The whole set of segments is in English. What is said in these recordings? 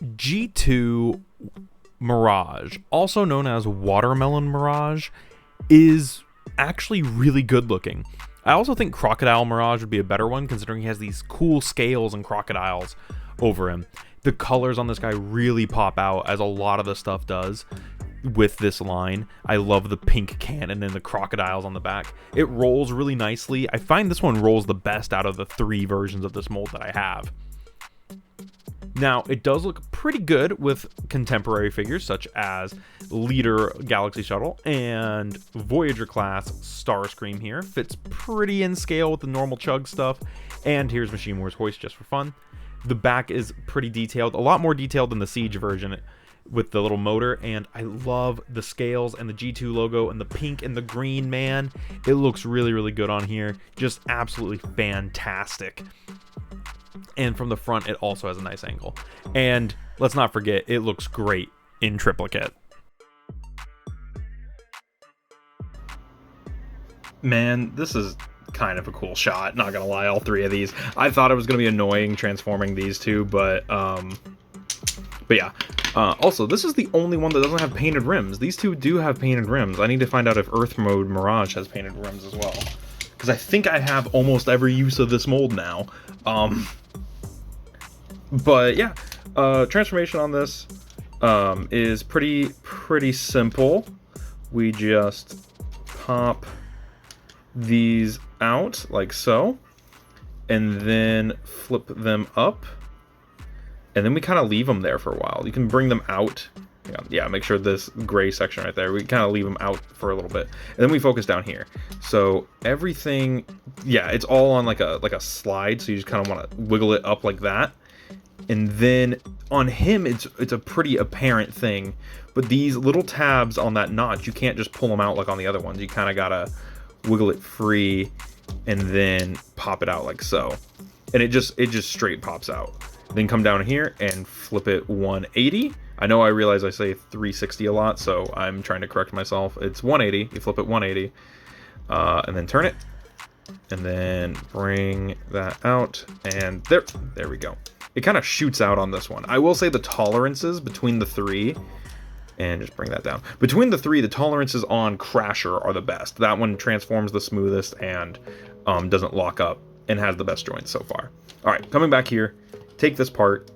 G2 Mirage, also known as Watermelon Mirage, is actually really good looking. I also think Crocodile Mirage would be a better one, considering he has these cool scales and crocodiles over him. The colors on this guy really pop out, as a lot of the stuff does with this line. I love the pink cannon and the crocodiles on the back. It rolls really nicely. I find this one rolls the best out of the 3 versions of this mold that I have. Now, it does look pretty good with contemporary figures such as Leader Galaxy Shuttle and Voyager class Starscream here. Fits pretty in scale with the normal Chug stuff. And here's Machine Wars Hoist just for fun. The back is pretty detailed, a lot more detailed than the Siege version with the little motor. And I love the scales and the G2 logo and the pink and the green, man. It looks really, really good on here. Just absolutely fantastic. And from the front, it also has a nice angle. And let's not forget, it looks great in triplicate. Man, this is kind of a cool shot, not gonna lie, all 3 of these. I thought it was gonna be annoying transforming these 2, but yeah. Also, this is the only one that doesn't have painted rims. These 2 do have painted rims. I need to find out if Earth Mode Mirage has painted rims as well, because I think I have almost every use of this mold now. But yeah, transformation on this is pretty simple. We just pop these out like so, and then flip them up, and then we kind of leave them there for a while. You can bring them out. Yeah, make sure this gray section right there, we kind of leave them out for a little bit, and then we focus down here. So everything, yeah, it's all on like a slide, so you just kind of want to wiggle it up like that. And then on him, it's a pretty apparent thing, but these little tabs on that notch, you can't just pull them out like on the other ones. You kind of gotta wiggle it free and then pop it out like so, and it just straight pops out. Then come down here and flip it 180. I know I realize I say 360 a lot, so I'm trying to correct myself. It's 180. You flip it 180, and then turn it, and then bring that out, and there we go. It kind of shoots out on this one. I will say the tolerances between the 3, and just bring that down. Between the 3, the tolerances on Crasher are the best. That one transforms the smoothest and doesn't lock up and has the best joints so far. All right, coming back here, take this part,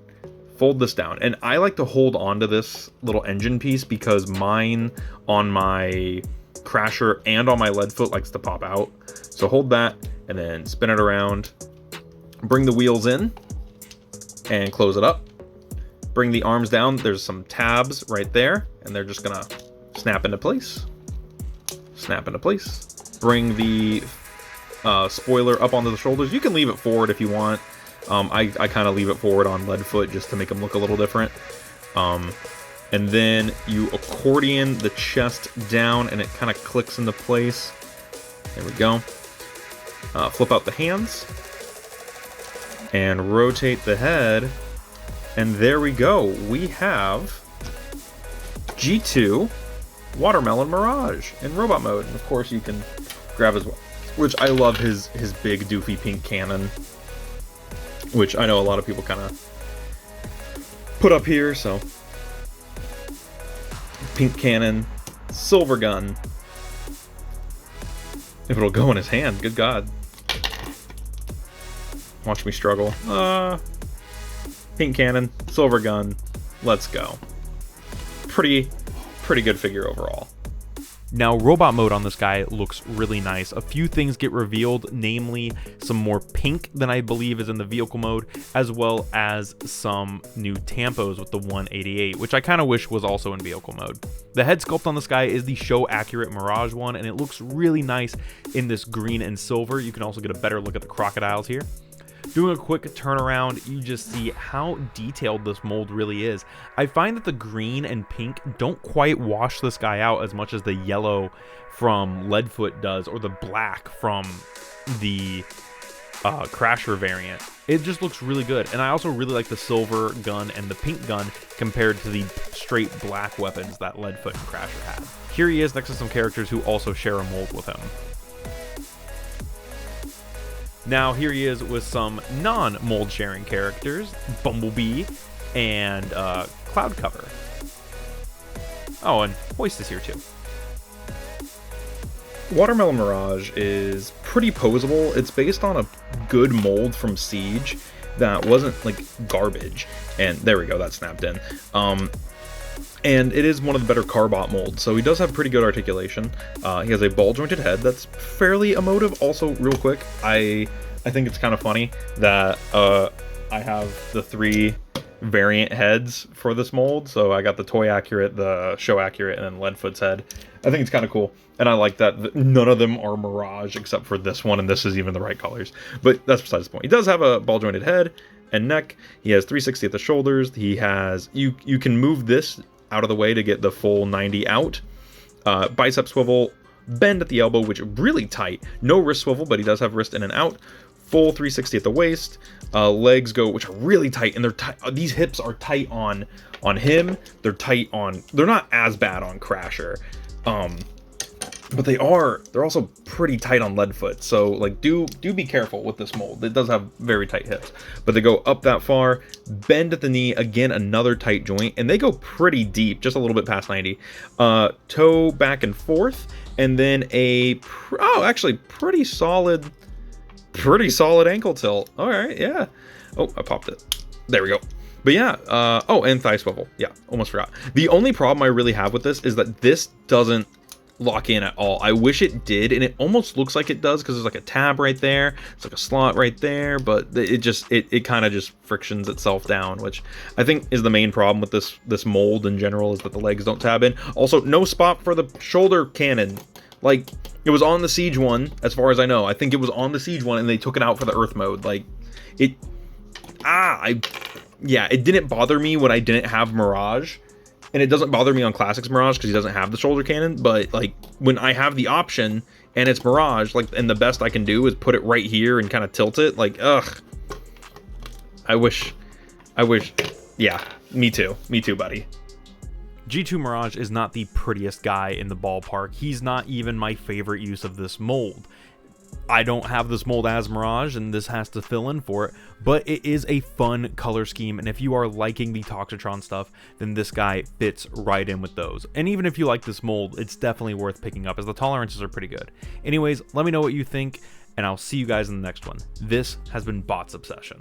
fold this down. And I like to hold on to this little engine piece because mine on my Crasher and on my Leadfoot likes to pop out. So hold that and then spin it around. Bring the wheels in and close it up. Bring the arms down. There's some tabs right there, and they're just gonna snap into place. Snap into place. Bring the spoiler up onto the shoulders. You can leave it forward if you want. I kind of leave it forward on Leadfoot just to make them look a little different. And then you accordion the chest down, and it kind of clicks into place. There we go. Flip out the hands and rotate the head, and there we go. We have G2 Watermelon Mirage in robot mode, and of course you can grab his, which I love his big doofy pink cannon, which I know a lot of people kind of put up here. So pink cannon, silver gun. If it'll go in his hand, good God. Watch me struggle. Pink cannon, silver gun, let's go. Pretty good figure overall. Now, robot mode on this guy looks really nice. A few things get revealed, namely some more pink than I believe is in the vehicle mode, as well as some new tampos with the 188, which I kind of wish was also in vehicle mode. The head sculpt on this guy is the show accurate Mirage one, and it looks really nice in this green and silver. You can also get a better look at the crocodiles here. Doing a quick turnaround, you just see how detailed this mold really is. I find that the green and pink don't quite wash this guy out as much as the yellow from Leadfoot does, or the black from the Crasher variant. It just looks really good, and I also really like the silver gun and the pink gun compared to the straight black weapons that Leadfoot and Crasher had. Here he is next to some characters who also share a mold with him. Now here he is with some non-mold sharing characters. Bumblebee and cloud cover. Oh, and hoist is here too. Watermelon Mirage is pretty posable. It's based on a good mold from Siege that wasn't like garbage, and there we go, that snapped in. And it is one of the better Carbot molds, so he does have pretty good articulation. He has a ball jointed head that's fairly emotive. Also, real quick, I think it's kind of funny that I have the 3 variant heads for this mold. So I got the toy accurate, the show accurate, and then Leadfoot's head. I think it's kind of cool, and I like that none of them are Mirage except for this one, and this is even the right colors. But that's besides the point. He does have a ball jointed head and neck. He has 360 at the shoulders. He has you can move this out of the way to get the full 90 out. Bicep swivel, bend at the elbow, which is really tight. No wrist swivel, but he does have wrist in and out. Full 360 at the waist. Legs go, which are really tight, and they're tight. These hips are tight on him. They're tight on. They're not as bad on Crasher, but they're also pretty tight on Leadfoot. So like, do be careful with this mold. It does have very tight hips, but they go up that far. Bend at the knee, again another tight joint, and they go pretty deep, just a little bit past 90. Toe back and forth, and then actually pretty solid ankle tilt. All right, yeah. Oh, I popped it. There we go. But yeah, oh, and thigh swivel. Yeah, almost forgot. The only problem I really have with this is that this doesn't lock in at all. I wish it did, and it almost looks like it does because there's like a tab right there. It's like a slot right there, but it kind of just frictions itself down, which I think is the main problem with this mold in general, is that the legs don't tab in. Also, no spot for the shoulder cannon. Like, it was on the Siege one, as far as I know. I think it was on the Siege one, and they took it out for the Earth mode. Like, it didn't bother me when I didn't have Mirage, and it doesn't bother me on Classics Mirage because he doesn't have the shoulder cannon. But like, when I have the option and it's Mirage, like, and the best I can do is put it right here and kind of tilt it, like, ugh. I wish. Yeah, me too, buddy. G2 Mirage is not the prettiest guy in the ballpark. He's not even my favorite use of this mold. I don't have this mold as Mirage, and this has to fill in for it, but it is a fun color scheme, and if you are liking the Toxitron stuff, then this guy fits right in with those. And even if you like this mold, it's definitely worth picking up, as the tolerances are pretty good. Anyways, let me know what you think, and I'll see you guys in the next one. This has been Bots Obsession.